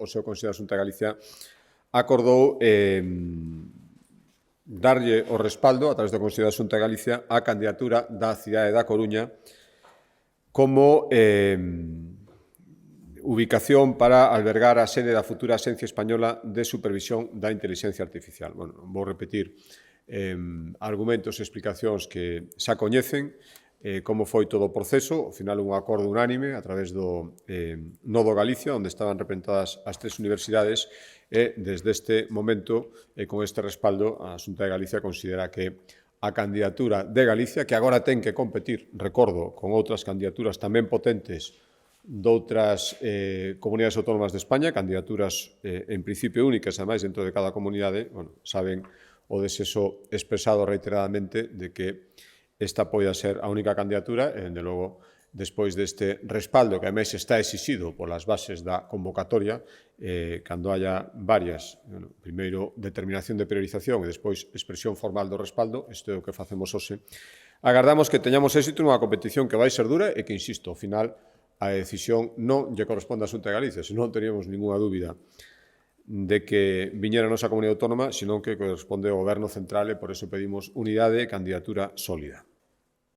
Consejo Constitucional da Xunta de Galicia acordou darlle o respaldo, a través do Consello da Xunta de Galicia, á candidatura da cidade da Coruña como ubicación para albergar a sede da futura Axencia Española de Supervisión da Intelixencia Artificial. Bueno, non vou repetir argumentos e explicacións que xa coñecen, como foi todo o proceso, ao final un acordo unánime a través do Nodo Galicia, onde estaban representadas as tres universidades, e desde este momento, con este respaldo, a Xunta de Galicia considera que a candidatura de Galicia, que agora ten que competir, recordo, con outras candidaturas tamén potentes doutras comunidades autónomas de España, candidaturas en principio únicas, ademais, dentro de cada comunidade, bueno, saben o desexo expresado reiteradamente de que esta poida ser a única candidatura, e, de logo, despois deste respaldo, que ademais está exixido polas bases da convocatoria, cando haya varias, primeiro determinación de priorización e despois expresión formal do respaldo, isto é o que facemos hoxe, agardamos que teñamos éxito nunha competición que vai ser dura e que, insisto, ao final, a decisión non lle corresponde á Xunta de Galicia, senón teríamos ninguna dúbida de que viñera a nosa comunidade autónoma, senón que corresponde ao Goberno central e por eso pedimos unidade e candidatura sólida.